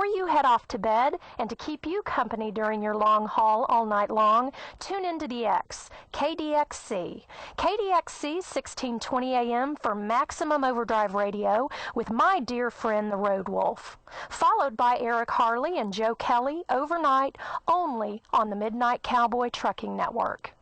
you head off to bed, and to keep you company during your long haul all night long, tune into the X, KDXC. KDXC 1620 AM for Maximum Overdrive Radio with my dear friend the Road Wolf. Followed by Eric Harley and Joe Kelly overnight only on the Midnight Cowboy Trucking Network.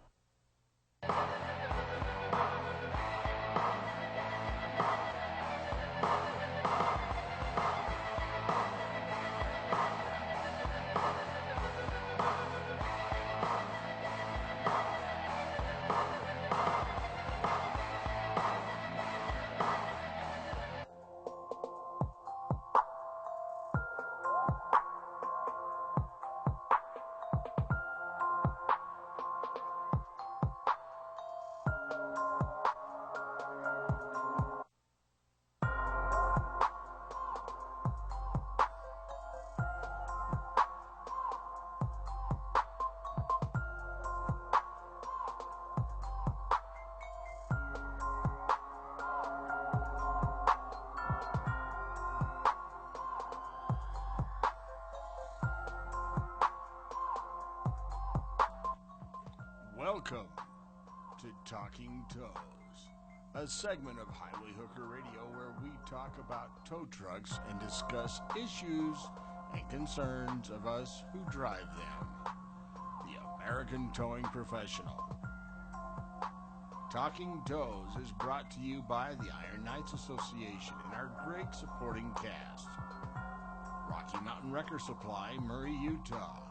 Welcome to Talking Tows, a segment of Highway Hooker Radio where we talk about tow trucks and discuss issues and concerns of us who drive them, the American towing professional. Talking Tows is brought to you by the Iron Knights Association and our great supporting cast. Rocky Mountain Wrecker Supply, Murray, Utah.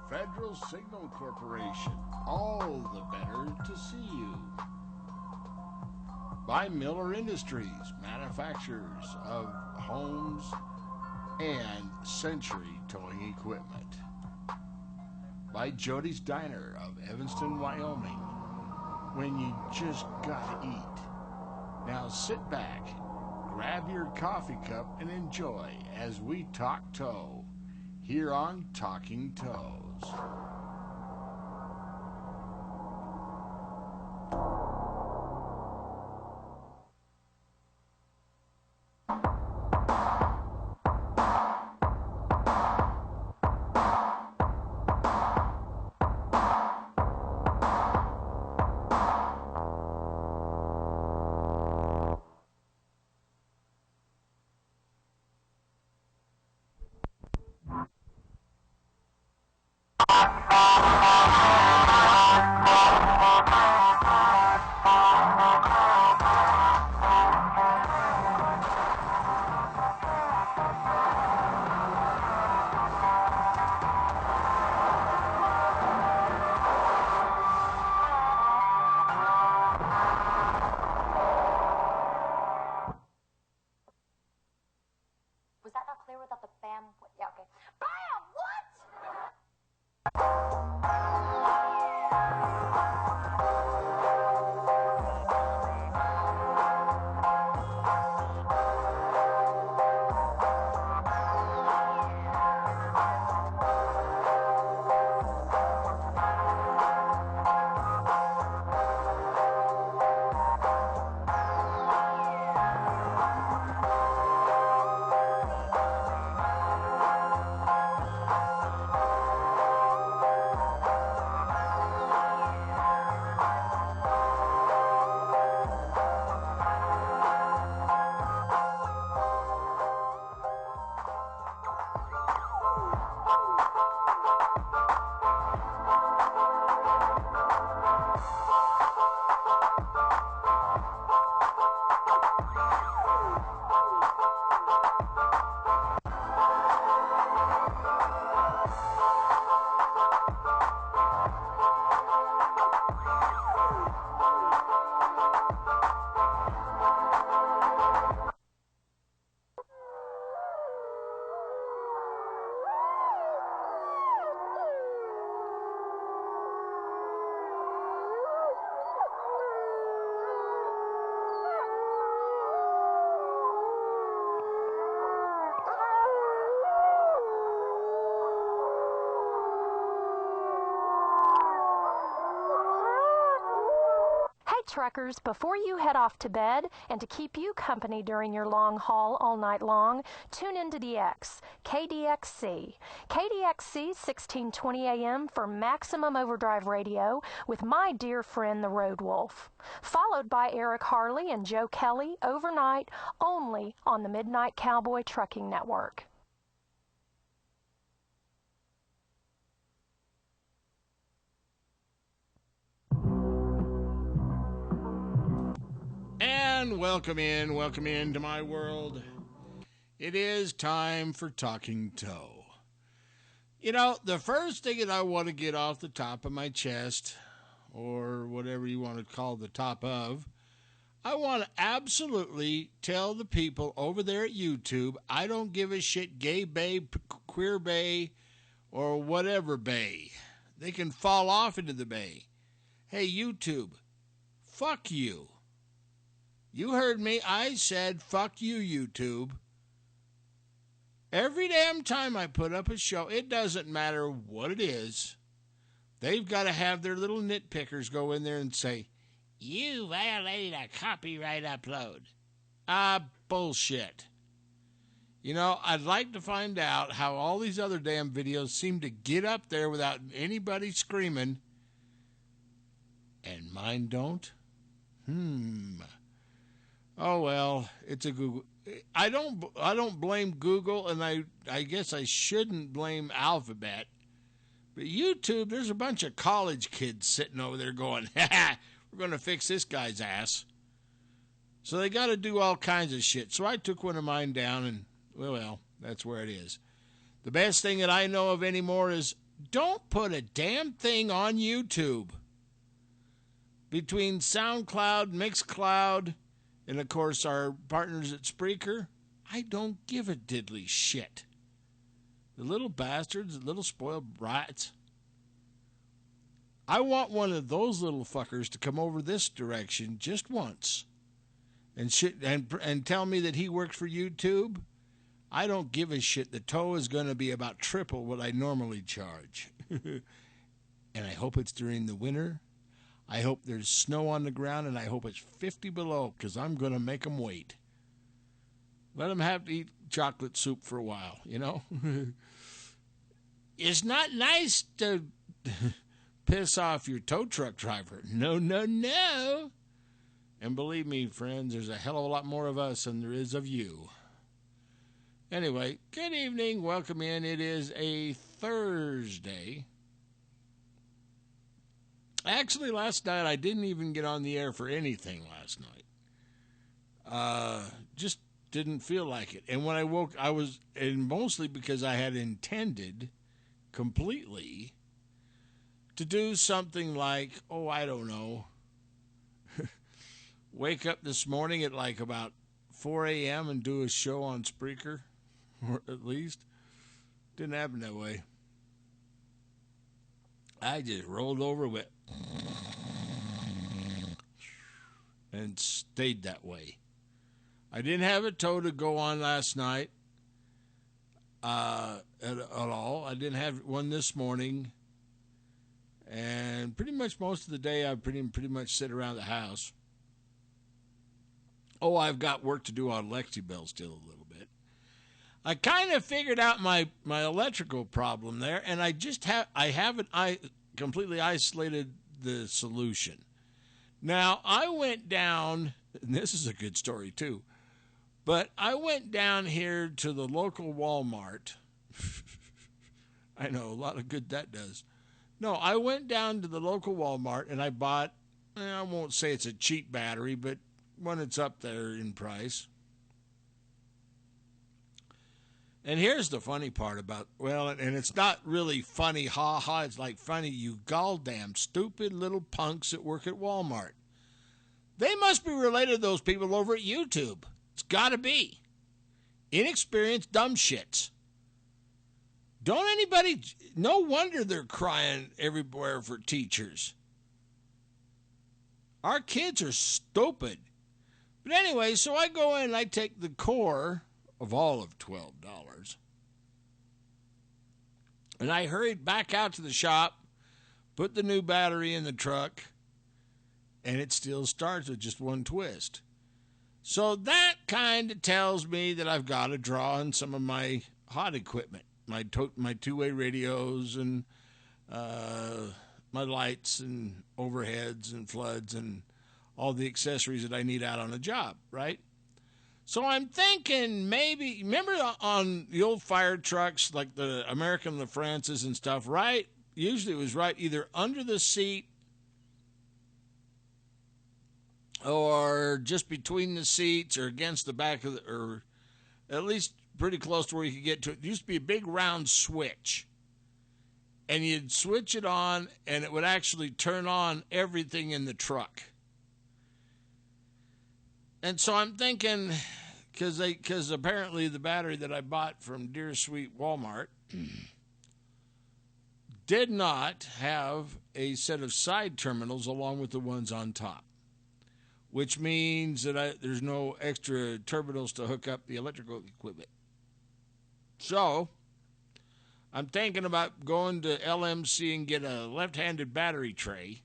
Federal Signal Corporation, all the better to see you. By Miller Industries, manufacturers of homes and Century towing equipment. By Jody's Diner of Evanston, Wyoming, when you just gotta eat. Now sit back, grab your coffee cup, and enjoy as we talk tow here on Talking Tows. truckers, before you head off to bed and to keep you company during your long haul all night long, tune into the X, KDXC. KDXC 1620 AM for Maximum Overdrive Radio with my dear friend the Road Wolf. Followed by Eric Harley and Joe Kelly overnight only on the Midnight Cowboy Trucking Network. And welcome in to my world. It is time for Talking Toew. You know, the first thing that I want to get off the top of my chest, or whatever you want to call the top of, I want to absolutely tell the people over there at YouTube, I don't give a shit, gay bay, queer bay, or whatever bay. They can fall off into the bay. Hey, YouTube, fuck you. You heard me. I said, fuck you, YouTube. Every damn time I put up a show, it doesn't matter what it is, they've got to have their little nitpickers go in there and say, you violated a copyright upload. Bullshit. You know, I'd like to find out how all these other damn videos seem to get up there without anybody screaming, and mine don't. Oh, well, it's a Google. I don't blame Google, and I guess I shouldn't blame Alphabet. But YouTube, there's a bunch of college kids sitting over there going, we're going to fix this guy's ass. So they got to do all kinds of shit. So I took one of mine down, and, well, that's where it is. The best thing that I know of anymore is don't put a damn thing on YouTube. Between SoundCloud, Mixcloud, and, of course, our partners at Spreaker, I don't give a diddly shit. The little bastards, the little spoiled brats. I want one of those little fuckers to come over this direction just once and tell me that he works for YouTube. I don't give a shit. The tow is going to be about triple what I normally charge. And I hope it's during the winter. I hope there's snow on the ground, and I hope it's 50 below, because I'm going to make them wait. Let them have to eat chocolate soup for a while, you know? It's not nice to piss off your tow truck driver. No, no, no. And believe me, friends, there's a hell of a lot more of us than there is of you. Anyway, good evening. Welcome in. It is a Thursday. Actually, last night, I didn't even get on the air for anything last night. Just didn't feel like it. And when I woke, and mostly because I had intended completely to do something like, I don't know, wake up this morning at like about 4 a.m. and do a show on Spreaker, or at least. Didn't happen that way. I just rolled over with and stayed that way. I didn't have a tow to go on last night at all. I didn't have one this morning. And pretty much most of the day I pretty much sit around the house. I've got work to do on Lexi Bell still a little bit. I kind of figured out my electrical problem there, and I haven't completely isolated the solution. Now, I went down, and this is a good story too, but I went down here to the local Walmart. I know, a lot of good that does. No, I went down to the local Walmart and I bought, I won't say it's a cheap battery, but one that's up there in price. And here's the funny part about, and it's not really funny, ha-ha, it's like funny, you goddamn stupid little punks that work at Walmart. They must be related to those people over at YouTube. It's got to be. Inexperienced dumb shits. No wonder they're crying everywhere for teachers. Our kids are stupid. But anyway, so I go in and I take the core of all of $12. And I hurried back out to the shop, put the new battery in the truck, and it still starts with just one twist. So that kind of tells me that I've got to draw on some of my hot equipment, my two-way radios and my lights and overheads and floods and all the accessories that I need out on a job, right? So I'm thinking maybe, remember on the old fire trucks, like the American LaFrancis and stuff, right? Usually it was right either under the seat or just between the seats or against the back of or at least pretty close to where you could get to it. There used to be a big round switch. And you'd switch it on, and it would actually turn on everything in the truck. And so I'm thinking, because apparently the battery that I bought from Dear Sweet Walmart did not have a set of side terminals along with the ones on top, which means that there's no extra terminals to hook up the electrical equipment. So I'm thinking about going to LMC and get a left-handed battery tray.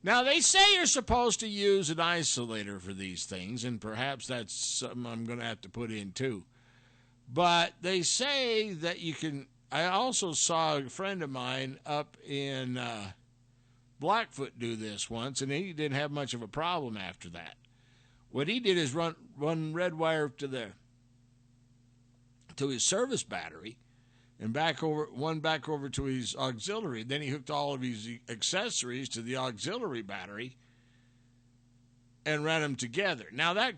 Now, they say you're supposed to use an isolator for these things, and perhaps that's something I'm going to have to put in too. But they say that you can. I also saw a friend of mine up in Blackfoot do this once, and he didn't have much of a problem after that. What he did is run red wire to his service battery, and back over to his auxiliary. Then he hooked all of his accessories to the auxiliary battery and ran them together. Now that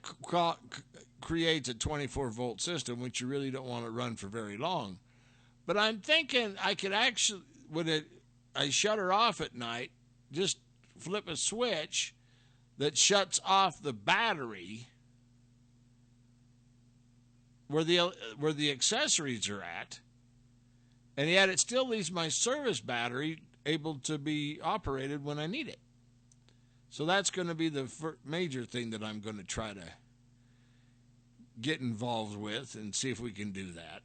creates a 24-volt system, which you really don't want to run for very long. But I'm thinking I could actually, I shut her off at night, just flip a switch that shuts off the battery where the accessories are at. And yet it still leaves my service battery able to be operated when I need it. So that's going to be the major thing that I'm going to try to get involved with and see if we can do that.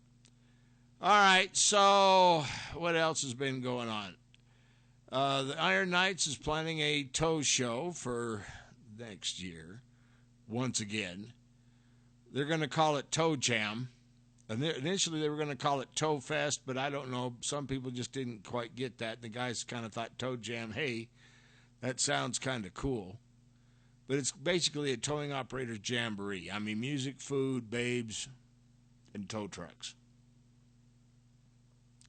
All right, so what else has been going on? The Iron Knights is planning a Toew show for next year, once again. They're going to call it Toew Jam. Initially, they were going to call it Toew Fest, but I don't know. Some people just didn't quite get that. The guys kind of thought Toew Jam, hey, that sounds kind of cool. But it's basically a towing operator's jamboree. I mean, music, food, babes, and tow trucks.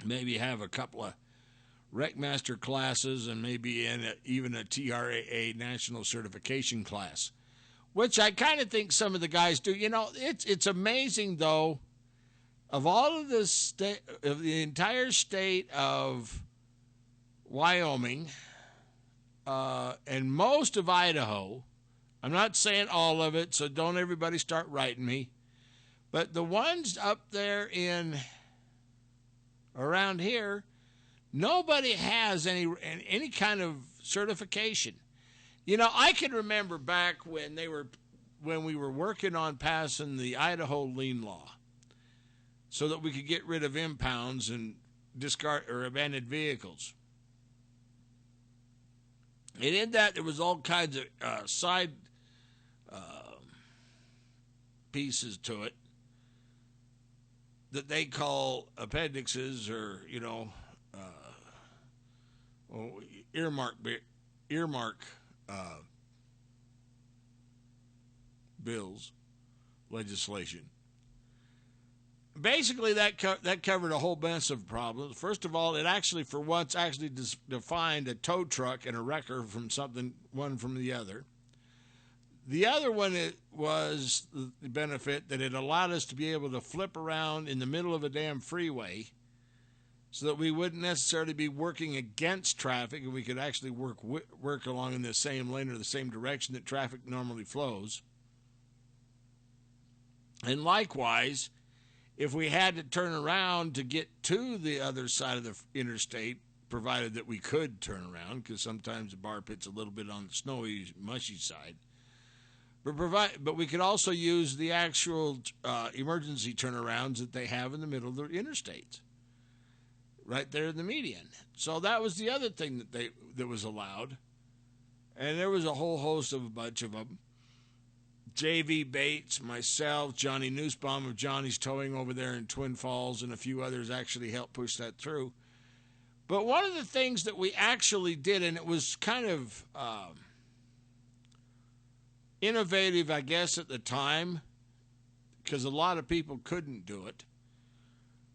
Maybe have a couple of Wreckmaster classes and maybe even a TRAA national certification class, which I kind of think some of the guys do. You know, it's amazing, though. Of all of the entire state of Wyoming and most of Idaho, I'm not saying all of it, so don't everybody start writing me, but the ones up there around here, nobody has any kind of certification. You know, I can remember back when we were working on passing the Idaho lien law, so that we could get rid of impounds and discard or abandoned vehicles. And in that, there was all kinds of side pieces to it that they call appendixes, or earmark bills, legislation. Basically, that covered a whole bunch of problems. First of all, it actually, for once, defined a tow truck and a wrecker from one from the other. The other one was the benefit that it allowed us to be able to flip around in the middle of a damn freeway so that we wouldn't necessarily be working against traffic, and we could actually work along in the same lane or the same direction that traffic normally flows. And likewise, if we had to turn around to get to the other side of the interstate, provided that we could turn around, because sometimes the bar pit's a little bit on the snowy, mushy side. But we could also use the actual emergency turnarounds that they have in the middle of the interstates, right there in the median. So that was the other thing that was allowed. And there was a whole host of a bunch of them. J.V. Bates, myself, Johnny Nussbaum of Johnny's Towing over there in Twin Falls, and a few others actually helped push that through. But one of the things that we actually did, and it was kind of innovative, I guess, at the time, because a lot of people couldn't do it.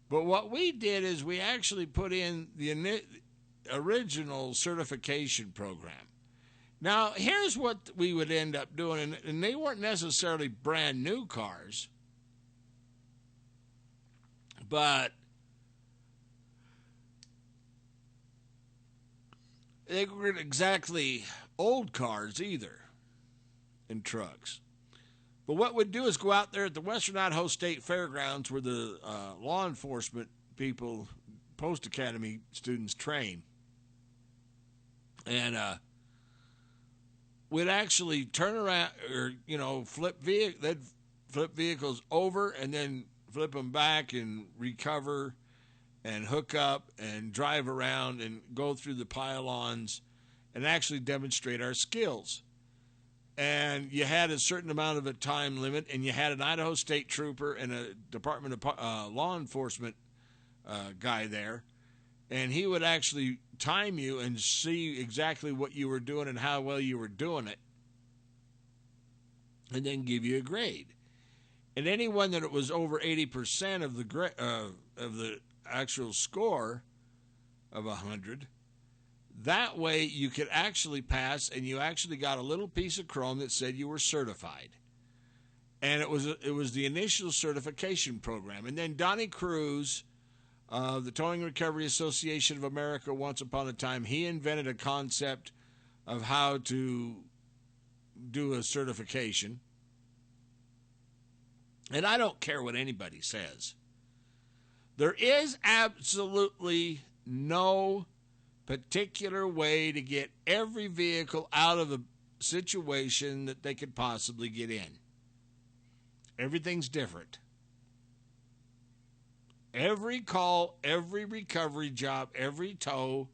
But what we did is we actually put in the original certification program. Now, here's what we would end up doing, and they weren't necessarily brand new cars, but they weren't exactly old cars either in trucks. But what we'd do is go out there at the Western Idaho State Fairgrounds where the law enforcement people, post academy students train. And we'd actually turn around or, they'd flip vehicles over and then flip them back and recover and hook up and drive around and go through the pylons and actually demonstrate our skills. And you had a certain amount of a time limit, and you had an Idaho State Trooper and a Department of Law Enforcement guy there, and he would actually time you and see exactly what you were doing and how well you were doing it, and then give you a grade. And anyone that it was over 80% of the actual score of 100, that way you could actually pass, and you actually got a little piece of chrome that said you were certified. And it was the initial certification program. And then Donnie Cruz, the Towing Recovery Association of America, once upon a time, he invented a concept of how to do a certification. And I don't care what anybody says. There is absolutely no particular way to get every vehicle out of a situation that they could possibly get in. Everything's different. Every call, every recovery job, every tow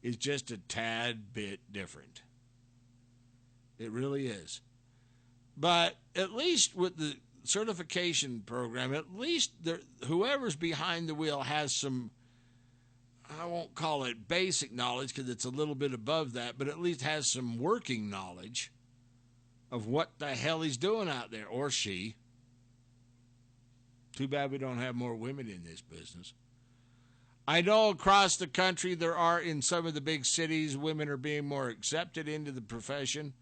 is just a tad bit different. It really is. But at least with the certification program, at least whoever's behind the wheel has some, I won't call it basic knowledge because it's a little bit above that, but at least has some working knowledge of what the hell he's doing out there, or she. Too bad we don't have more women in this business. I know across the country there are, in some of the big cities, women are being more accepted into the profession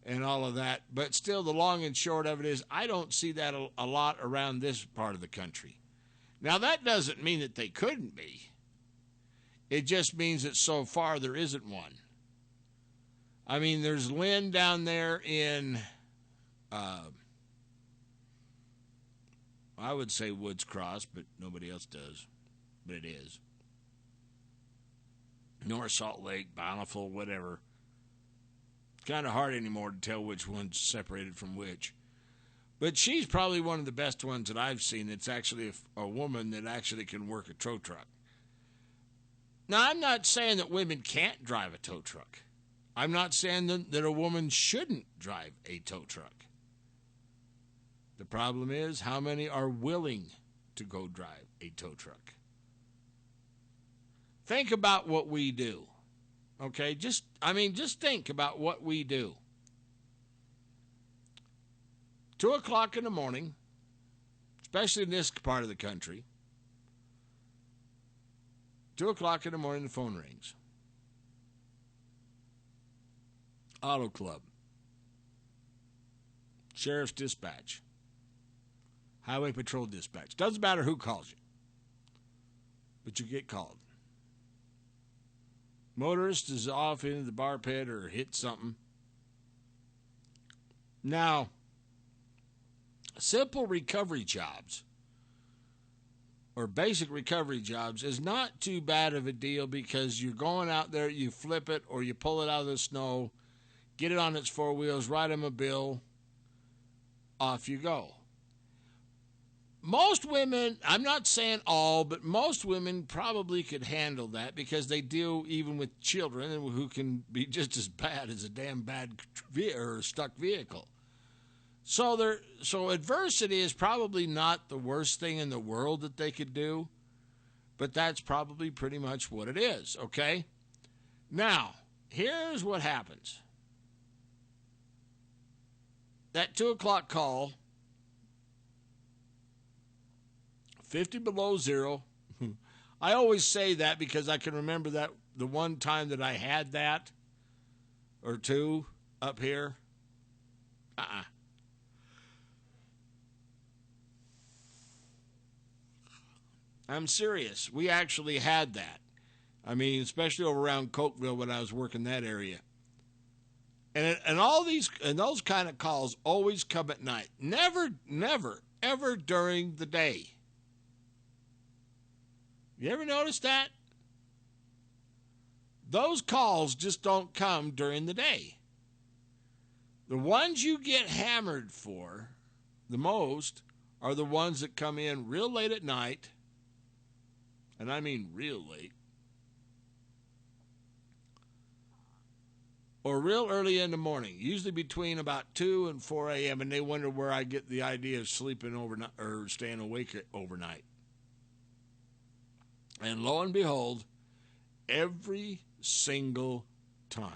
and all of that, but still the long and short of it is I don't see that a lot around this part of the country. Now that doesn't mean that they couldn't be. It just means that so far there isn't one. I mean, there's Lynn down there in, I would say Woods Cross, but nobody else does. But it is. North Salt Lake, Bountiful, whatever. It's kind of hard anymore to tell which one's separated from which. But she's probably one of the best ones that I've seen that's actually a woman that actually can work a tow truck. Now, I'm not saying that women can't drive a tow truck. I'm not saying that a woman shouldn't drive a tow truck. The problem is how many are willing to go drive a tow truck. Think about what we do. Okay, just think about what we do. 2 o'clock in the morning, especially in this part of the country, 2 o'clock in the morning, the phone rings. Auto Club. Sheriff's Dispatch. Highway Patrol Dispatch. Doesn't matter who calls you, but you get called. Motorist is off into the bar pit or hit something. Now, simple recovery jobs or basic recovery jobs is not too bad of a deal because you're going out there, you flip it or you pull it out of the snow, get it on its four wheels, write them a bill, off you go. most women, I'm not saying all, but most women probably could handle that because they deal even with children who can be just as bad as a damn bad or stuck vehicle. So adversity is probably not the worst thing in the world that they could do, but that's probably pretty much what it is, okay? Now, here's what happens. That 2 o'clock call, 50 below zero. I always say that because I can remember that the one time that I had that, or two, up here. I'm serious. We actually had that. I mean, especially over around Cokeville when I was working that area. And all these and those kind of calls always come at night. Never, ever during the day. You ever notice that? Those calls just don't come during the day. The ones you get hammered for the most are the ones that come in real late at night, and I mean real late, or real early in the morning, usually between about 2 and 4 a.m., and they wonder where I get the idea of sleeping overnight or staying awake overnight. And lo and behold, every single time,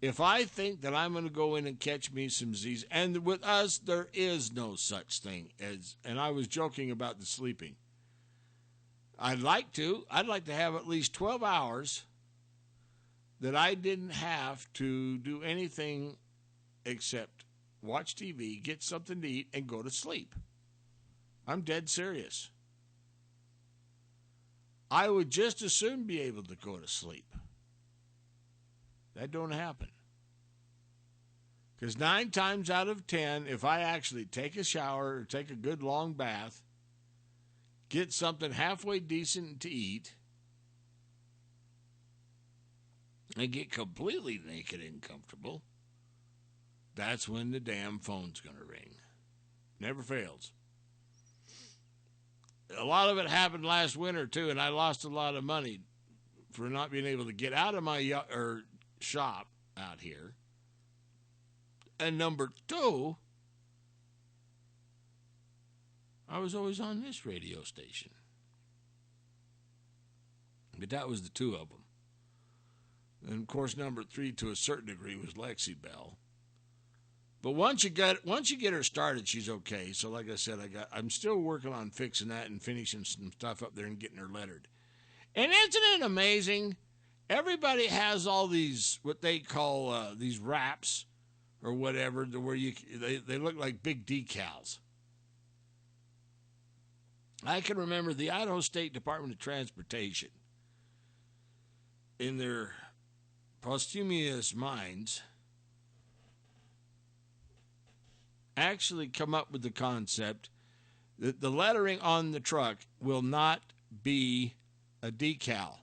if I think that I'm going to go in and catch me some Z's, and with us, there is no such thing as, and I was joking about the sleeping. I'd like to have at least 12 hours that I didn't have to do anything except watch TV, get something to eat, and go to sleep. I'm dead serious. I would just as soon be able to go to sleep. That don't happen. Because 9 times out of 10, if I actually take a shower or take a good long bath, get something halfway decent to eat, and get completely naked and comfortable, that's when the damn phone's going to ring. Never fails. A lot of it happened last winter, too, and I lost a lot of money for not being able to get out of my shop out here. And number 2, I was always on this radio station. But that was the 2 of them. And, of course, number 3, to a certain degree, was Lexi Bell. But once you get her started, she's okay. So, like I said, I'm still working on fixing that and finishing some stuff up there and getting her lettered. And isn't it amazing? Everybody has all these what they call these wraps or whatever, where they look like big decals. I can remember the Idaho State Department of Transportation, in their posthumous minds, actually come up with the concept that the lettering on the truck will not be a decal.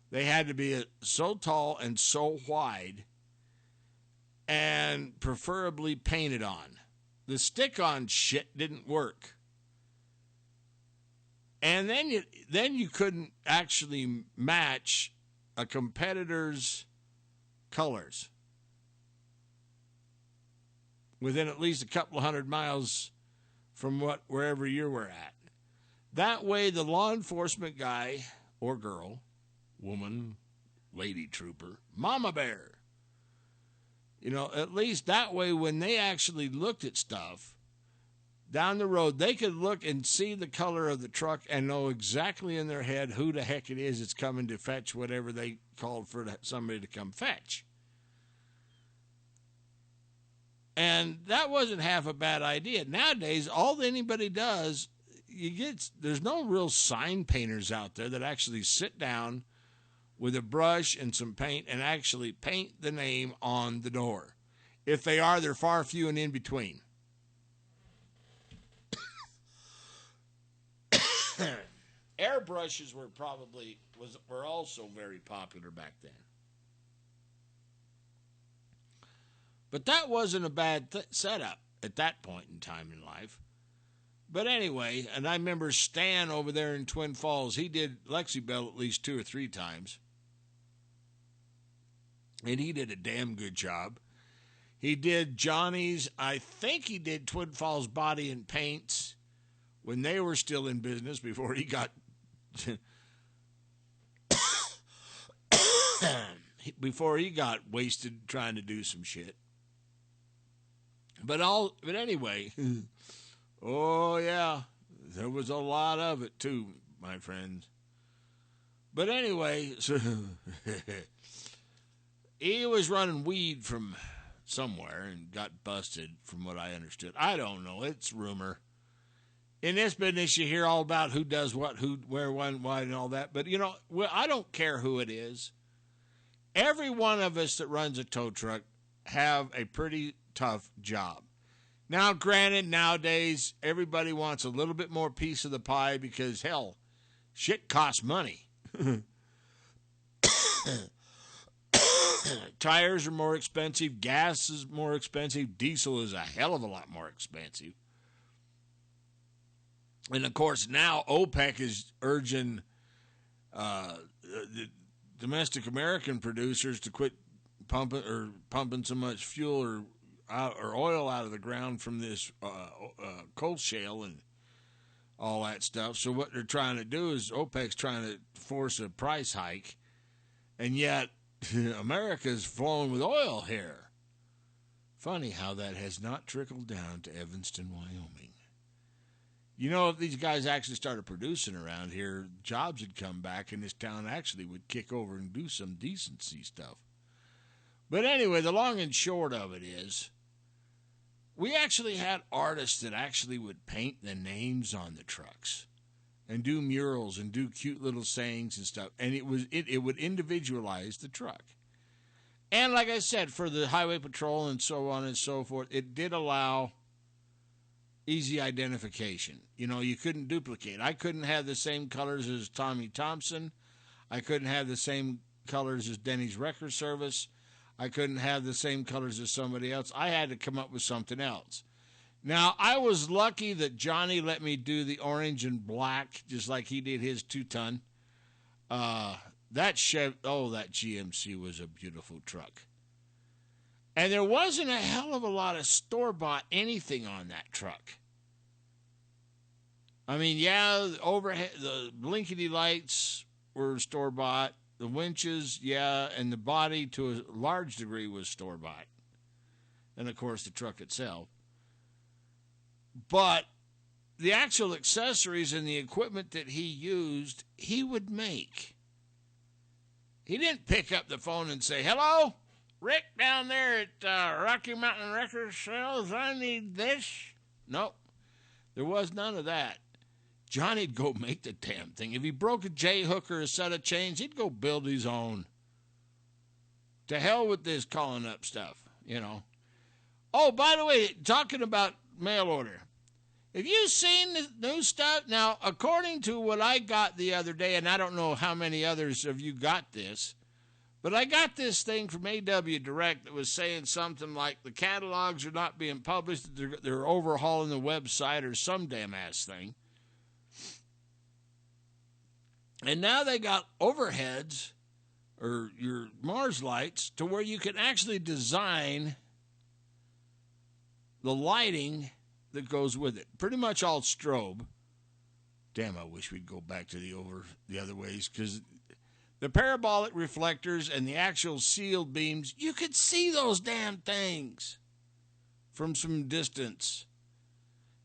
They had to be so tall and so wide and preferably painted on. The stick-on shit didn't work. And then you couldn't actually match a competitor's colors within at least a couple of 100 miles from wherever you were at. That way, the law enforcement guy or girl, woman, lady trooper, mama bear, at least that way, when they actually looked at stuff down the road, they could look and see the color of the truck and know exactly in their head who the heck it is that's coming to fetch whatever they called for somebody to come fetch. And that wasn't half a bad idea. Nowadays, all anybody does, there's no real sign painters out there that actually sit down with a brush and some paint and actually paint the name on the door. If they are, they're far few and in between. Airbrushes were also very popular back then. But that wasn't a bad setup at that point in time in life. But anyway, and I remember Stan over there in Twin Falls. He did Lexi Bell at least 2 or 3 times. And he did a damn good job. He did Johnny's. I think he did Twin Falls Body and Paints when they were still in business before he got wasted trying to do some shit. But anyway, oh yeah, there was a lot of it too, my friends. But anyway, so he was running weed from somewhere and got busted, from what I understood. I don't know. It's rumor. In this business, you hear all about who does what, who, where, when, why, and all that. But, I don't care who it is. Every one of us that runs a tow truck have a pretty tough job. Now, granted, nowadays, everybody wants a little bit more piece of the pie because, hell, shit costs money. Tires are more expensive. Gas is more expensive. Diesel is a hell of a lot more expensive. And, of course, now OPEC is urging the domestic American producers to quit pumping so much fuel or oil out of the ground from this coal shale and all that stuff. So what they're trying to do is OPEC's trying to force a price hike, and yet America's flowing with oil here. Funny how that has not trickled down to Evanston, Wyoming. If these guys actually started producing around here, jobs would come back and this town actually would kick over and do some decency stuff. But anyway, the long and short of it is, we actually had artists that actually would paint the names on the trucks and do murals and do cute little sayings and stuff. And it would individualize the truck. And like I said, for the highway patrol and so on and so forth, it did allow easy identification. You couldn't duplicate. I couldn't have the same colors as Tommy Thompson. I couldn't have the same colors as Denny's Record Service. I couldn't have the same colors as somebody else. I had to come up with something else. Now, I was lucky that Johnny let me do the orange and black, just like he did his 2-ton. That GMC was a beautiful truck. And there wasn't a hell of a lot of store-bought anything on that truck. I mean, yeah, the blinkety lights were store-bought. The winches, yeah, and the body to a large degree was store-bought. And, of course, the truck itself. But the actual accessories and the equipment that he used, he would make. He didn't pick up the phone and say, "Hello, Rick down there at Rocky Mountain Record Sales, I need this." Nope, there was none of that. Johnny'd go make the damn thing. If he broke a J-hook or a set of chains, he'd go build his own. To hell with this calling up stuff, Oh, by the way, talking about mail order. Have you seen the new stuff? Now, according to what I got the other day, and I don't know how many others of you got this, but I got this thing from AW Direct that was saying something like the catalogs are not being published, they're overhauling the website or some damn ass thing. And now they got overheads, or your Mars lights, to where you can actually design the lighting that goes with it. Pretty much all strobe. Damn, I wish we'd go back to the other ways, because the parabolic reflectors and the actual sealed beams, you could see those damn things from some distance.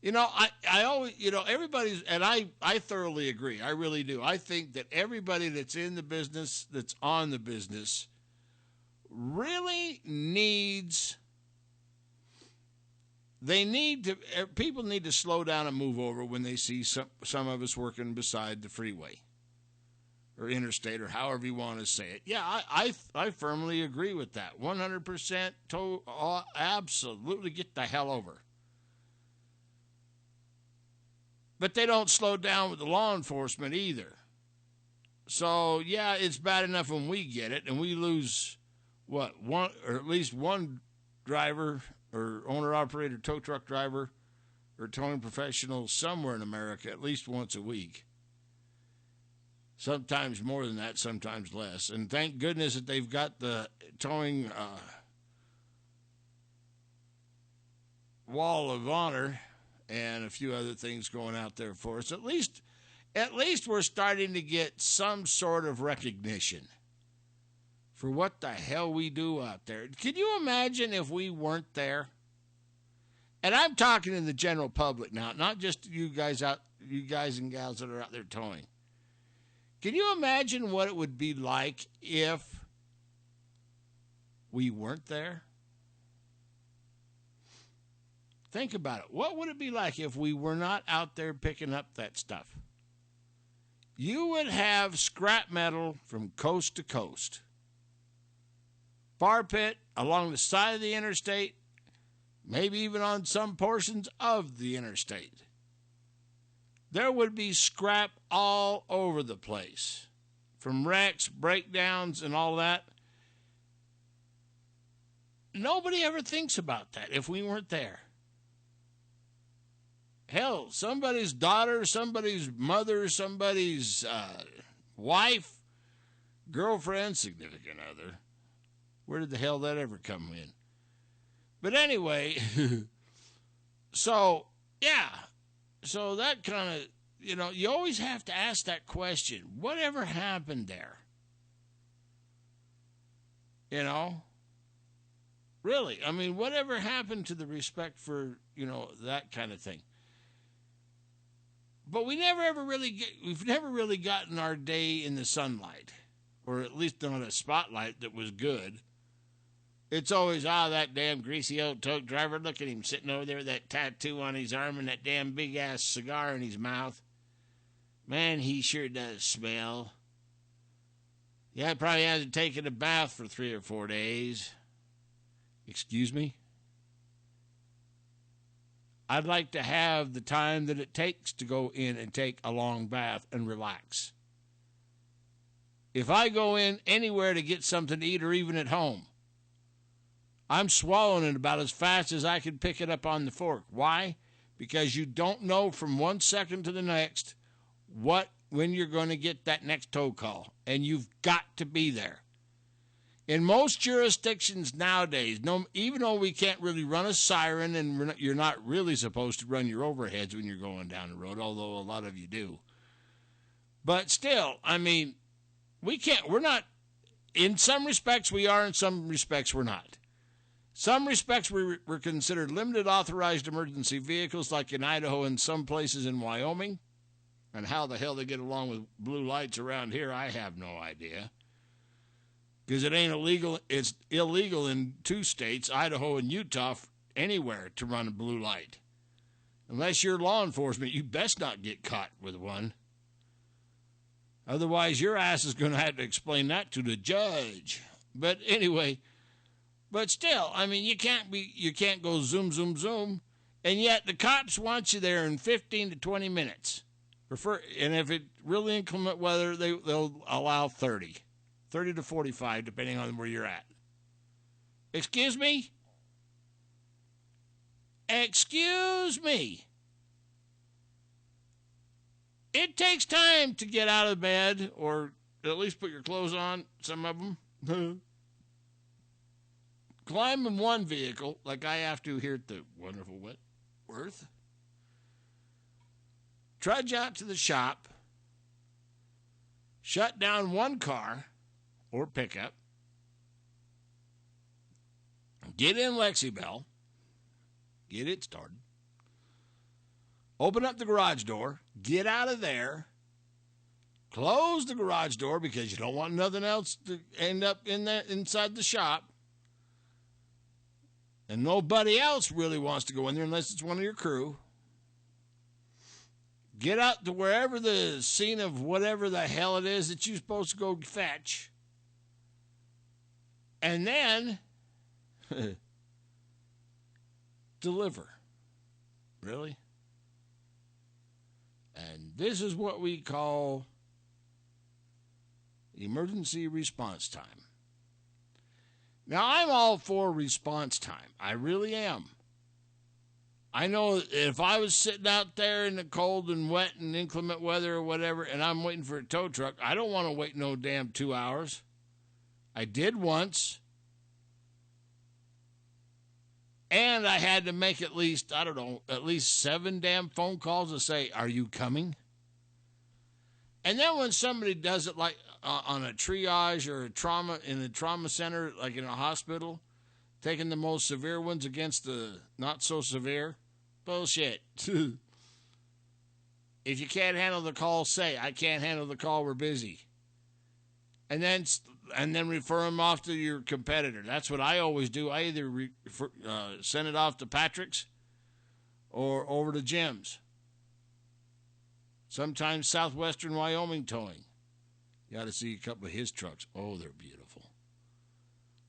I always, everybody's, and I thoroughly agree. I really do. I think that everybody that's in the business, that's on the business, really people need to slow down and move over when they see some of us working beside the freeway or interstate or however you want to say it. Yeah, I firmly agree with that. 100% absolutely get the hell over. But they don't slow down with the law enforcement either. So, yeah, it's bad enough when we get it and we lose, one or at least one driver or owner-operator tow truck driver or towing professional somewhere in America at least once a week. Sometimes more than that, sometimes less. And thank goodness that they've got the towing wall of honor and a few other things going out there for us. At least we're starting to get some sort of recognition for what the hell we do out there. Can you imagine if we weren't there? And I'm talking to the general public now, not just you guys and gals that are out there towing. Can you imagine what it would be like if we weren't there? Think about it. What would it be like if we were not out there picking up that stuff? You would have scrap metal from coast to coast. Bar pit along the side of the interstate, maybe even on some portions of the interstate. There would be scrap all over the place, from wrecks, breakdowns, and all that. Nobody ever thinks about that if we weren't there. Hell, somebody's daughter, somebody's mother, somebody's wife, girlfriend, significant other. Where did the hell that ever come in? But anyway, so, yeah. So that kind of, you always have to ask that question. Whatever happened there? Really, I mean, whatever happened to the respect for, that kind of thing? But we've never really gotten our day in the sunlight, or at least on a spotlight that was good. It's always, that damn greasy old tow driver. Look at him sitting over there with that tattoo on his arm and that damn big-ass cigar in his mouth. Man, he sure does smell. Yeah, probably hasn't taken a bath for 3 or 4 days. Excuse me? I'd like to have the time that it takes to go in and take a long bath and relax. If I go in anywhere to get something to eat or even at home, I'm swallowing it about as fast as I can pick it up on the fork. Why? Because you don't know from 1 second to the next when you're going to get that next tow call. And you've got to be there. In most jurisdictions nowadays, even though we can't really run a siren and you're not really supposed to run your overheads when you're going down the road, although a lot of you do. But still, I mean, we're not, in some respects we are, in some respects we're not. Some respects we're considered limited authorized emergency vehicles, like in Idaho and some places in Wyoming. And how the hell they get along with blue lights around here, I have no idea. Because it ain't illegal. It's illegal in 2 states, Idaho and Utah, anywhere to run a blue light. Unless you're law enforcement, you best not get caught with one. Otherwise, your ass is going to have to explain that to the judge. But anyway, but still, I mean, you can't go zoom, zoom, zoom. And yet the cops want you there in 15 to 20 minutes. And if it's really inclement weather, they'll allow 30 to 45, depending on where you're at. Excuse me? Excuse me. It takes time to get out of bed, or at least put your clothes on, some of them. Climb in one vehicle, like I have to here at the wonderful Wentworth. Trudge out to the shop. Shut down one car or pickup. Get in Lexibel. Get it started. Open up the garage door. Get out of there. Close the garage door because you don't want nothing else to end up inside the shop. And nobody else really wants to go in there unless it's one of your crew. Get out to wherever the scene of whatever the hell it is that you're supposed to go fetch. And then deliver. Really? And this is what we call emergency response time. Now, I'm all for response time. I really am. I know if I was sitting out there in the cold and wet and inclement weather or whatever, and I'm waiting for a tow truck, I don't want to wait no damn 2 hours. I did once. And I had to make at least 7 damn phone calls to say, are you coming? And then when somebody does it like on a triage or a trauma in a trauma center, like in a hospital, taking the most severe ones against the not so severe, bullshit. If you can't handle the call, say, I can't handle the call, we're busy. And then refer them off to your competitor. That's what I always do. I either send it off to Patrick's or over to Jim's. Sometimes Southwestern Wyoming Towing. You ought to see a couple of his trucks. Oh, they're beautiful.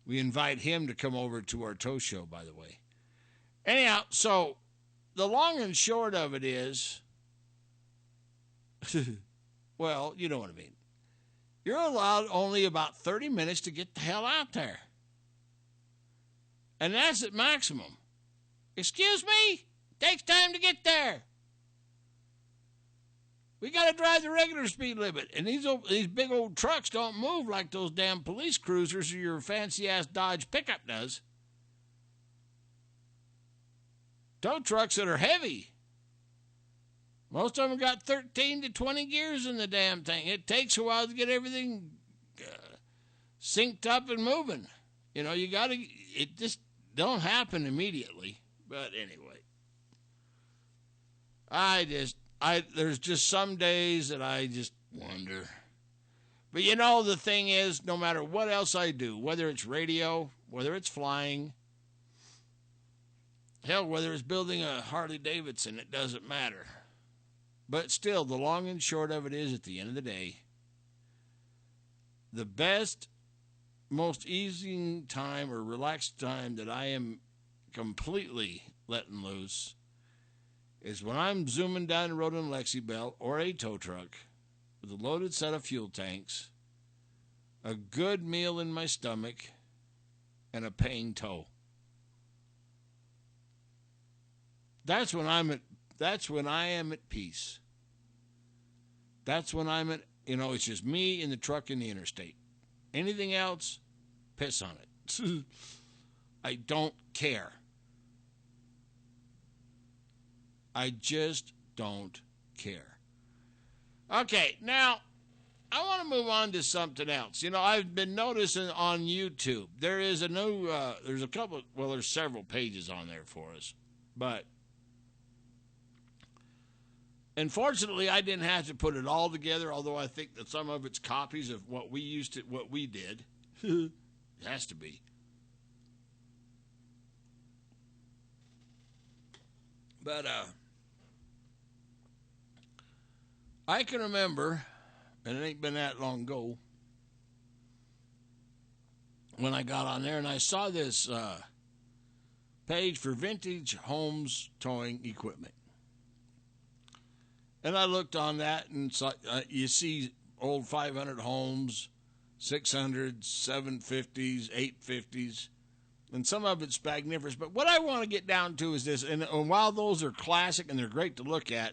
We invite him to come over to our tow show, by the way. Anyhow, so the long and short of it is, well, you know what I mean. You're allowed only about 30 minutes to get the hell out there. And that's at maximum. Excuse me? Takes time to get there. We got to drive the regular speed limit. And these big old trucks don't move like those damn police cruisers or your fancy-ass Dodge pickup does. Tow trucks that are heavy. Most of them got 13 to 20 gears in the damn thing. It takes a while to get everything synced up and moving. You know, it just don't happen immediately. But anyway, there's just some days that I just wonder. But you know, the thing is, no matter what else I do, whether it's radio, whether it's flying, hell, whether it's building a Harley Davidson, it doesn't matter. But still, the long and short of it is, at the end of the day, the best, most easy time or relaxed time that I am completely letting loose is when I'm zooming down the road in Lexi Bell or a tow truck with a loaded set of fuel tanks, a good meal in my stomach, and a paying tow. That's when I am at peace. That's when I'm at, it's just me in the truck in the interstate. Anything else, piss on it. I don't care. I just don't care. Okay, now, I want to move on to something else. I've been noticing on YouTube, there is a new, there's several pages on there for us, but unfortunately, I didn't have to put it all together, although I think that some of it's copies of what we did. It has to be. But I can remember, and it ain't been that long ago, when I got on there and I saw this page for vintage homes towing equipment. And I looked on that and saw, you see old 500 homes, 600s, 750s, 850s, and some of it's magniferous. But what I want to get down to is this, and while those are classic and they're great to look at,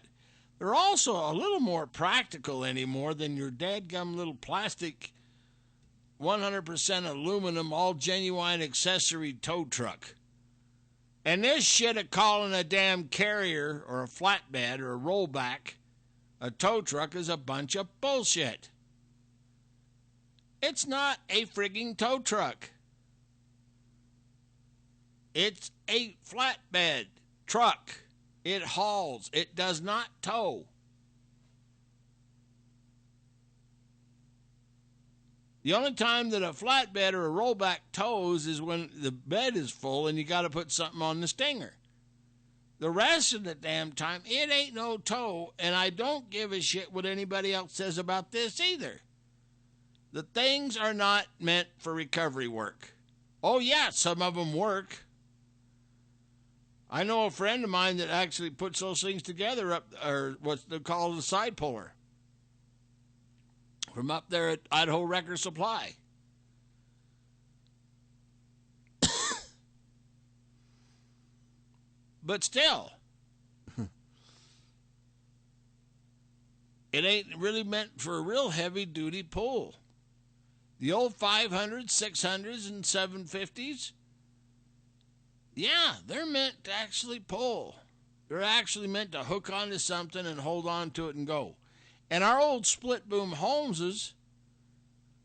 they're also a little more practical anymore than your dadgum little plastic 100% aluminum, all genuine accessory tow truck. And this shit of calling a damn carrier or a flatbed or a rollback a tow truck is a bunch of bullshit. It's not a frigging tow truck. It's a flatbed truck. It hauls. It does not tow. The only time that a flatbed or a rollback tows is when the bed is full and you got to put something on the stinger. The rest of the damn time, it ain't no tow, and I don't give a shit what anybody else says about this either. The things are not meant for recovery work. Oh, yeah, some of them work. I know a friend of mine that actually puts those things together up, or what's they call a side puller, from up there at Idaho Wrecker Supply. But still, It ain't really meant for a real heavy-duty pull. The old 500s, 600s, and 750s, yeah, they're meant to actually pull. They're actually meant to hook onto something and hold on to it and go. And our old split-boom Holmeses,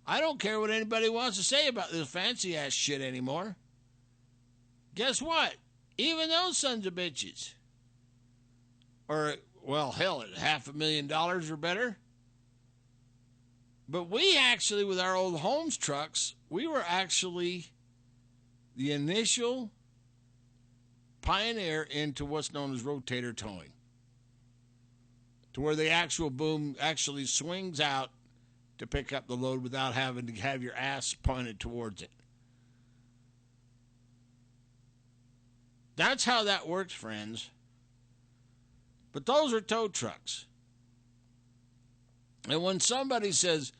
I don't care what anybody wants to say about this fancy-ass shit anymore. Guess what? Even those sons of bitches, or, well, hell, at $500,000 or better. But we actually, with our old Holmes trucks, we were actually the initial pioneer into what's known as rotator towing, to where the actual boom actually swings out to pick up the load without having to have your ass pointed towards it. That's how that works, friends. But those are tow trucks. And when somebody says,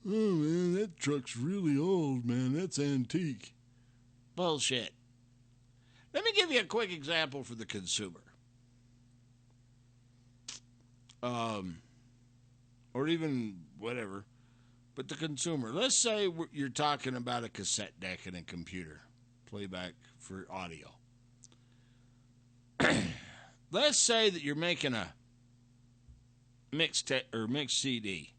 "Oh, man, that truck's really old, man. That's antique." Bullshit. Let me give you a quick example for the consumer. Or even whatever. But the consumer. Let's say you're talking about a cassette deck and a computer. Playback for audio. Let's say that you're making a mixed CD.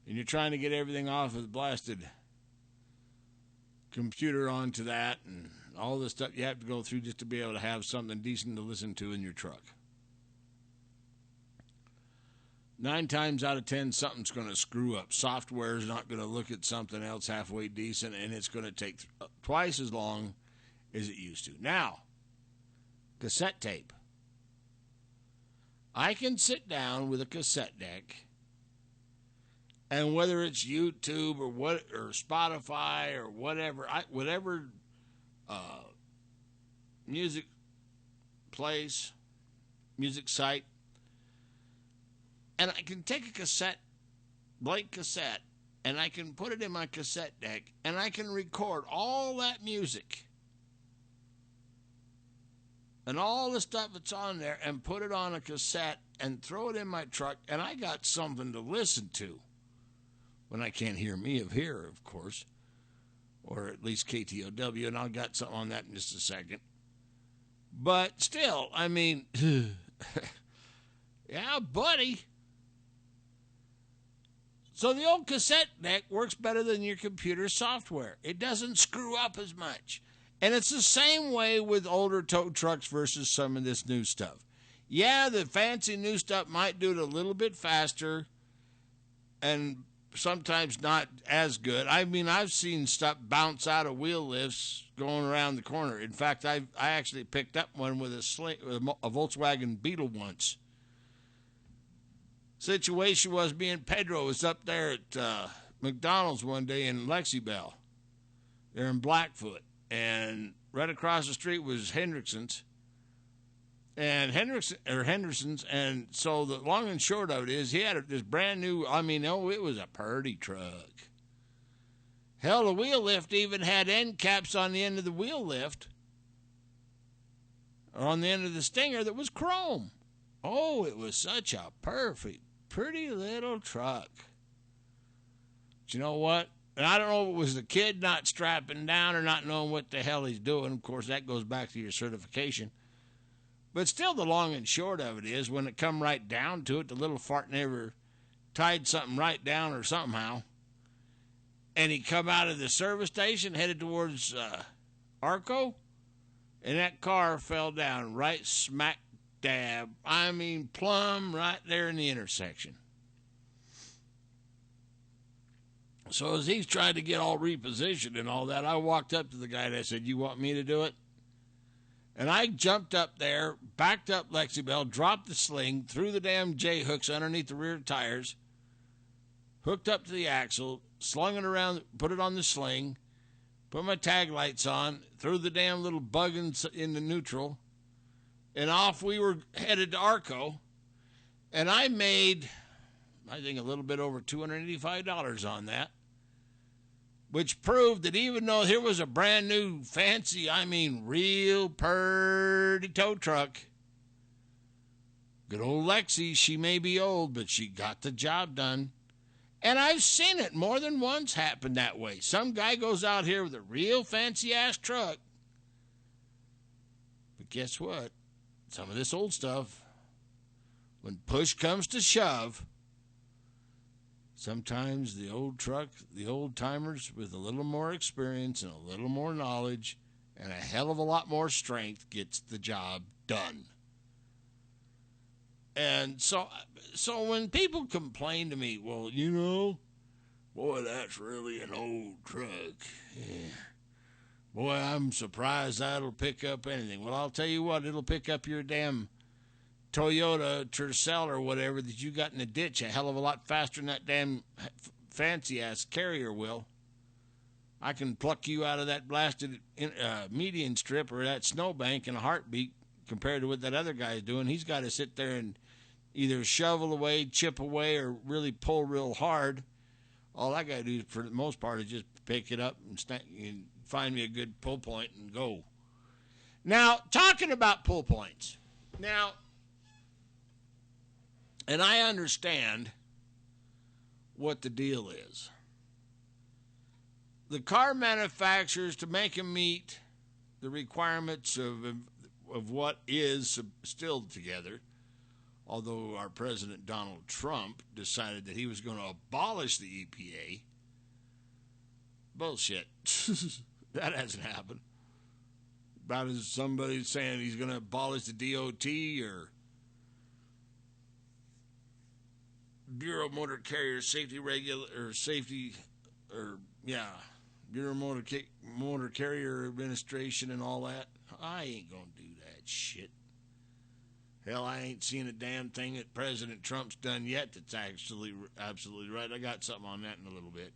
And you're trying to get everything off of the blasted computer onto that and all the stuff you have to go through just to be able to have something decent to listen to in your truck. 9 times out of 10, something's going to screw up. Software is not going to look at something else halfway decent, and it's going to take twice as long as it used to. Now, cassette tape. I can sit down with a cassette deck, and whether it's YouTube or Spotify or whatever, whatever music place, music site, and I can take a blank cassette, and I can put it in my cassette deck, and I can record all that music and all the stuff that's on there and put it on a cassette and throw it in my truck, and I got something to listen to when I can't hear me here, of course, or at least KTOW, and I'll got something on that in just a second. But still, I mean, yeah, buddy. So the old cassette deck works better than your computer software. It doesn't screw up as much. And it's the same way with older tow trucks versus some of this new stuff. Yeah, the fancy new stuff might do it a little bit faster and sometimes not as good. I mean, I've seen stuff bounce out of wheel lifts going around the corner. In fact, I actually picked up one with a Volkswagen Beetle once. Situation was me and Pedro was up there at McDonald's one day in Lexibel. They're in Blackfoot. And right across the street was Henderson's. And so the long and short of it is he had this brand new, it was a purty truck. Hell, the wheel lift even had end caps on the end of the wheel lift, or on the end of the stinger, that was chrome. Oh, it was such a perfect, pretty little truck. But you know what? And I don't know if it was the kid not strapping down or not knowing what the hell he's doing. Of course, that goes back to your certification. But still, the long and short of it is, when it come right down to it, the little fart never tied something right down or somehow. And he come out of the service station, headed towards Arco, and that car fell down right smack dab. Plumb right there in the intersection. So as he's trying to get all repositioned and all that, I walked up to the guy and I said, "You want me to do it?" And I jumped up there, backed up Lexibel, dropped the sling, threw the damn J-hooks underneath the rear tires, hooked up to the axle, slung it around, put it on the sling, put my tag lights on, threw the damn little bug in the neutral, and off we were headed to Arco. And I made, I think, a little bit over $285 on that, which proved that even though here was a brand new, fancy, real purty tow truck, Good old Lexi, she may be old, but she got the job done. And I've seen it more than once happen that way. Some guy goes out here with a real fancy-ass truck. But guess what? Some of this old stuff, when push comes to shove, sometimes the old truck, the old timers with a little more experience and a little more knowledge and a hell of a lot more strength gets the job done. And so when people complain to me, well, you know, boy, that's really an old truck. Yeah. Boy, I'm surprised that'll pick up anything. Well, I'll tell you what, it'll pick up your damn Toyota Tercel or whatever that you got in the ditch a hell of a lot faster than that damn fancy-ass carrier will. I can pluck you out of that blasted median strip or that snowbank in a heartbeat compared to what that other guy's doing. He's got to sit there and either shovel away, chip away, or really pull real hard. All I got to do, for the most part, is just pick it up and find me a good pull point and go. Now, talking about pull points. Now, and I understand what the deal is. The car manufacturers, to make them meet the requirements of what is still together, although our President Donald Trump decided that he was going to abolish the EPA. Bullshit. That hasn't happened. About as somebody saying he's going to abolish the DOT or Bureau of Motor Carrier Bureau of Motor Carrier Administration and all that. I ain't going to do that shit. Hell, I ain't seen a damn thing that President Trump's done yet that's actually absolutely right. I got something on that in a little bit.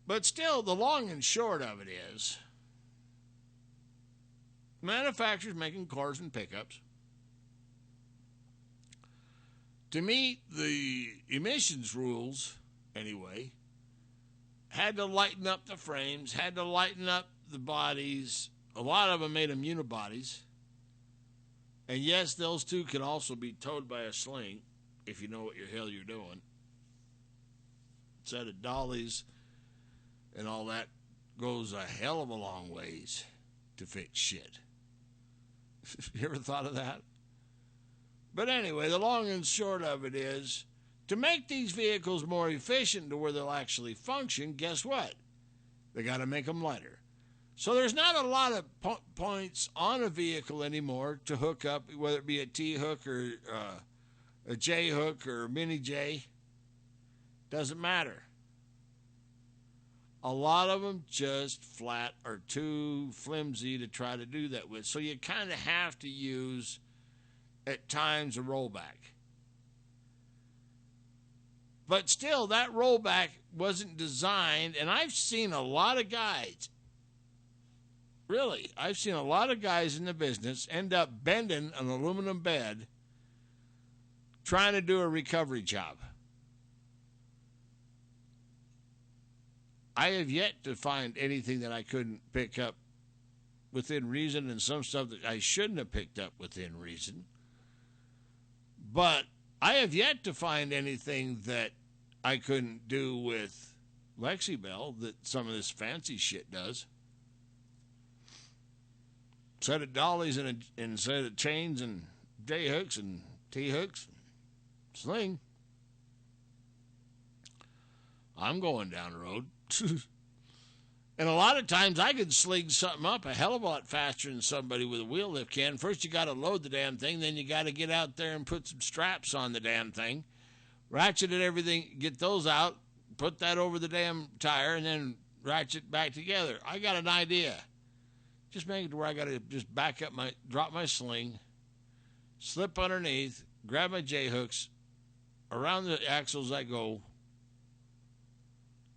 But still, the long and short of it is, manufacturers making cars and pickups to meet the emissions rules, anyway, had to lighten up the frames, had to lighten up the bodies. A lot of them made them unibodies. And yes, those two can also be towed by a sling, if you know what your hell you're doing. Set of dollies and all that goes a hell of a long ways to fix shit. You ever thought of that? But anyway, the long and short of it is, to make these vehicles more efficient to where they'll actually function, guess what? They got to make them lighter. So there's not a lot of points on a vehicle anymore to hook up, whether it be a T-hook or a J-hook or a mini J. Doesn't matter. A lot of them just flat are too flimsy to try to do that with. So you kind of have to use, at times, a rollback. But still, that rollback wasn't designed, and I've seen a lot of guys, really, I've seen a lot of guys in the business end up bending an aluminum bed trying to do a recovery job. I have yet to find anything that I couldn't pick up within reason, and some stuff that I shouldn't have picked up within reason. But I have yet to find anything that I couldn't do with Lexibel that some of this fancy shit does. Set of dollies and a set of chains and J-hooks and T-hooks. Sling. I'm going down the road. And a lot of times I could sling something up a hell of a lot faster than somebody with a wheel lift can. First you got to load the damn thing, then you got to get out there and put some straps on the damn thing, ratchet it, everything, get those out, put that over the damn tire, and then ratchet back together. I got an idea. Just make it to where I got to just drop my sling, slip underneath, grab my J-hooks, around the axles I go,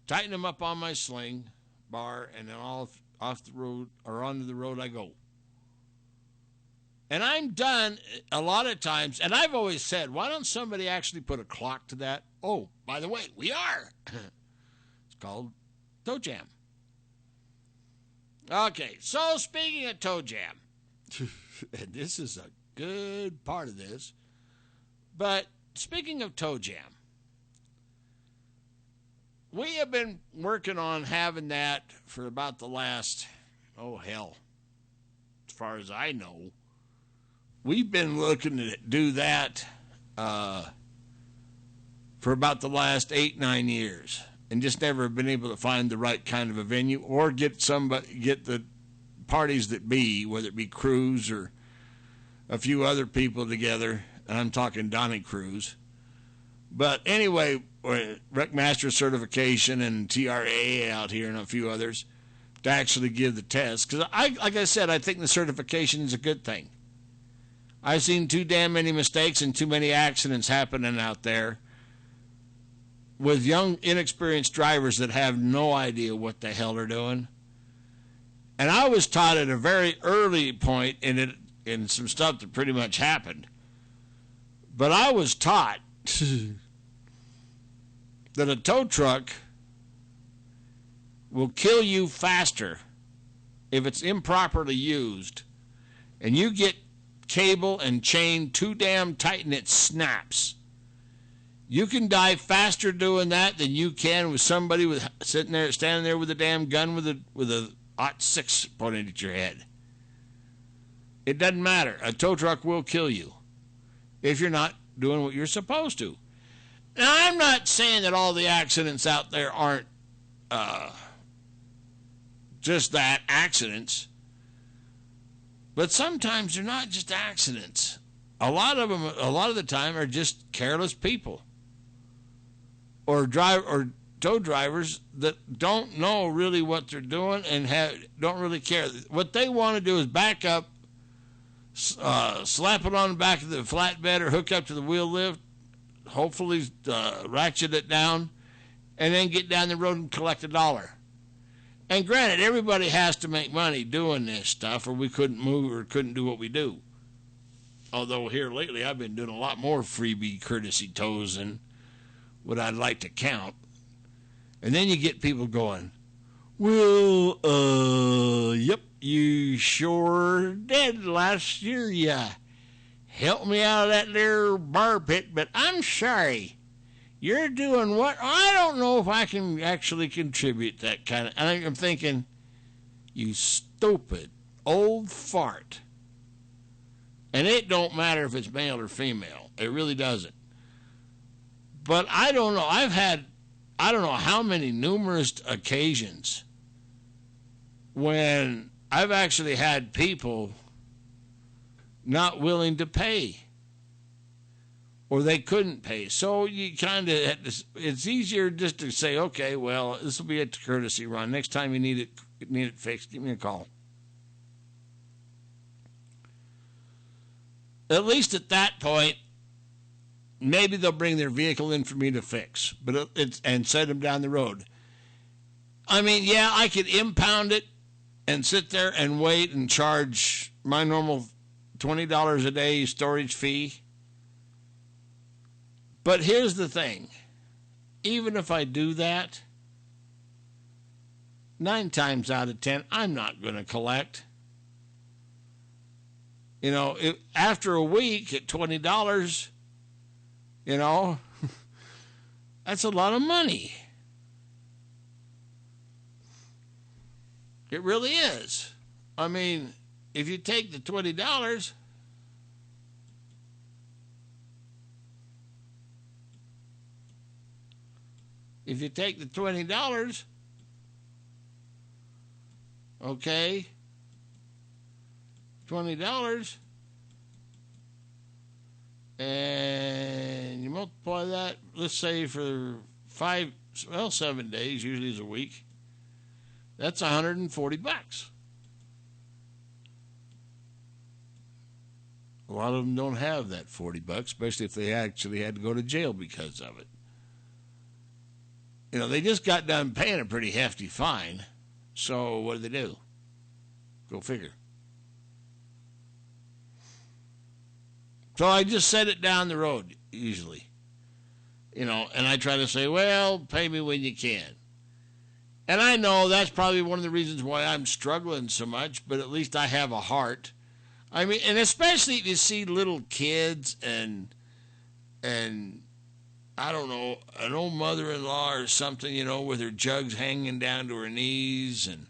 tighten them up on my sling bar, and then off the road or onto the road I go. And I'm done a lot of times, and I've always said, why don't somebody actually put a clock to that? Oh, by the way, we are. It's called Toe Jam. Okay, so speaking of Toe Jam, and this is a good part of this, But speaking of toe jam, we have been working on having that for about the last, oh hell, as far as I know, we've been looking to do that for about the last 8-9 years, and just never been able to find the right kind of a venue or get the parties that be, whether it be Cruz or a few other people together. And I'm talking Donnie Cruz. But anyway, Wreckmaster certification and TRA out here and a few others to actually give the test. Because like I said, I think the certification is a good thing. I've seen too damn many mistakes and too many accidents happening out there with young, inexperienced drivers that have no idea what the hell they're doing. And I was taught at a very early point in some stuff that pretty much happened. But I was taught that a tow truck will kill you faster if it's improperly used, and you get cable and chain too damn tight and it snaps. You can die faster doing that than you can with somebody standing there with a damn gun with a .6 pointed at your head. It doesn't matter. A tow truck will kill you if you're not doing what you're supposed to. Now, I'm not saying that all the accidents out there aren't just that, accidents. But sometimes they're not just accidents. A lot of the time, are just careless people. Or tow drivers that don't know really what they're doing and don't really care. What they want to do is back up, slap it on the back of the flatbed or hook up to the wheel lift, hopefully ratchet it down, and then get down the road and collect $1. And granted, everybody has to make money doing this stuff, or we couldn't move or couldn't do what we do. Although here lately I've been doing a lot more freebie courtesy tows than what I'd like to count. And then you get people going, well, yep, you sure did last year. You helped me out of that there bar pit, but I'm sorry. You're doing what? I don't know if I can actually contribute that kind of... And I'm thinking, you stupid old fart. And it don't matter if it's male or female. It really doesn't. But I don't know. I don't know how many numerous occasions when I've actually had people not willing to pay, or they couldn't pay. So you kind of, it's easier just to say, okay, well, this will be a courtesy run. Next time you need it fixed, give me a call. At least at that point, maybe they'll bring their vehicle in for me to fix, and send them down the road. I mean, yeah, I could impound it and sit there and wait and charge my normal $20 a day storage fee. But here's the thing. Even if I do that, 9 times out of 10, I'm not going to collect. You know, after a week at $20, you know, that's a lot of money. It really is. I mean, if you take the $20, okay, $20, and you multiply that, let's say for 7 days, usually is a week, that's $140. A lot of them don't have that $40, especially if they actually had to go to jail because of it. You know, they just got done paying a pretty hefty fine. So what do? Go figure. So I just set it down the road, usually. You know, and I try to say, well, pay me when you can. And I know that's probably one of the reasons why I'm struggling so much, but at least I have a heart. I mean, and especially if you see little kids and and I don't know, an old mother-in-law or something, with her jugs hanging down to her knees and,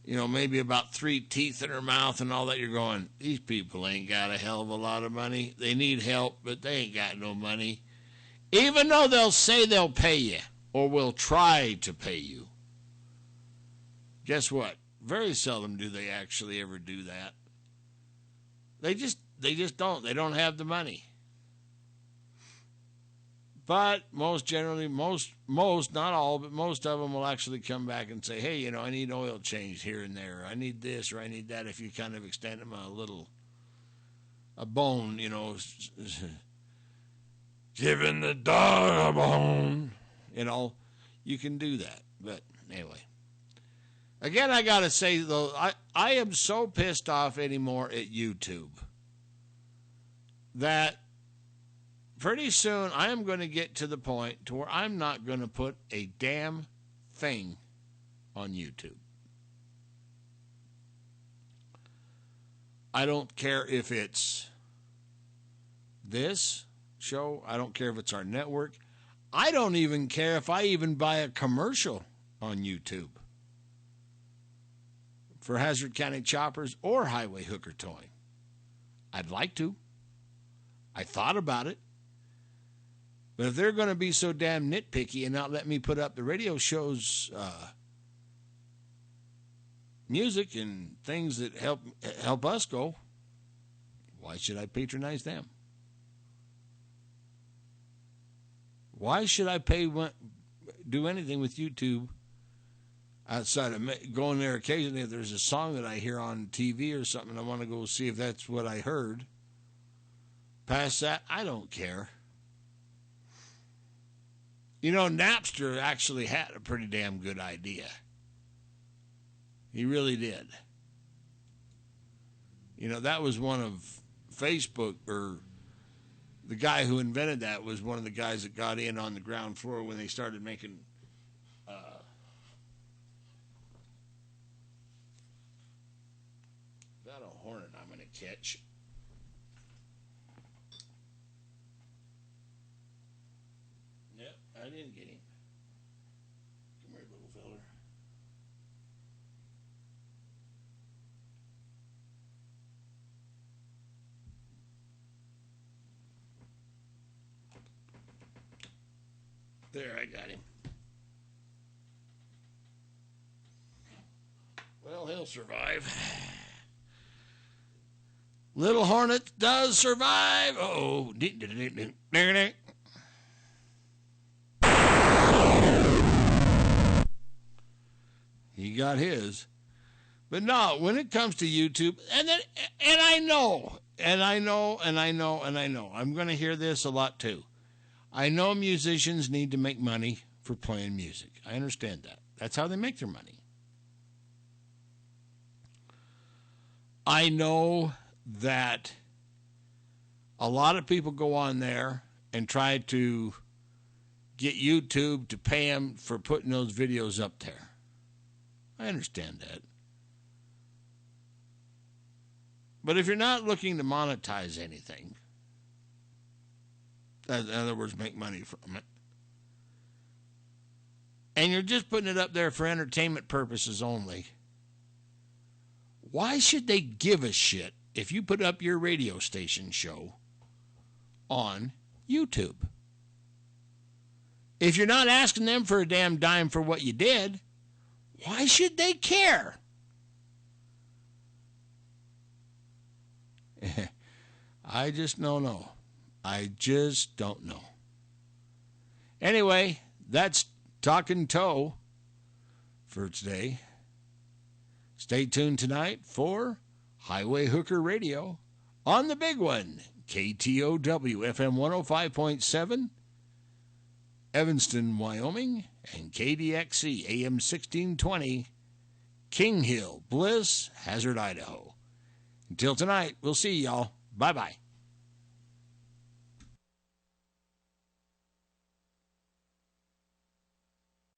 maybe about 3 teeth in her mouth and all that. You're going, these people ain't got a hell of a lot of money. They need help, but they ain't got no money. Even though they'll say they'll pay you or will try to pay you. Guess what? Very seldom do they actually ever do that. They just don't. They don't have the money. But most, not all, but most of them will actually come back and say, hey, I need oil change here and there. I need this or I need that. If you kind of extend them a bone, giving the dog a bone, you can do that. But anyway. Again, I got to say, though, I am so pissed off anymore at YouTube that pretty soon I am going to get to the point to where I'm not going to put a damn thing on YouTube. I don't care if it's this show. I don't care if it's our network. I don't even care if I even buy a commercial on YouTube for Hazard County Choppers or Highway Hooker Towing. I'd like to. I thought about it. But if they're going to be so damn nitpicky and not let me put up the radio show's music and things that help us go, why should I patronize them? Why should I do anything with YouTube outside of going there occasionally? If there's a song that I hear on TV or something, I want to go see if that's what I heard. Past that, I don't care. Napster actually had a pretty damn good idea. He really did. That was one of Facebook, or the guy who invented that was one of the guys that got in on the ground floor when they started making that a hornet I'm going to catch. Yep, I didn't get him. Come here, little feller. There, I got him. Well, he'll survive. Little hornet does survive. Oh, he got his. But no, when it comes to YouTube, and I know, I'm going to hear this a lot too. I know musicians need to make money for playing music. I understand that. That's how they make their money. I know that a lot of people go on there and try to get YouTube to pay them for putting those videos up there. I understand that. But if you're not looking to monetize anything, in other words, make money from it, and you're just putting it up there for entertainment purposes only, why should they give a shit if you put up your radio station show on YouTube? If you're not asking them for a damn dime for what you did, why should they care? I just don't know. I just don't know. Anyway, that's Talking Toew for today. Stay tuned tonight for Highway Hooker Radio on the big one, KTOW FM 105.7, Evanston, Wyoming, and KDXC AM 1620, King Hill, Bliss, Hazard, Idaho. Until tonight, we'll see y'all. Bye-bye.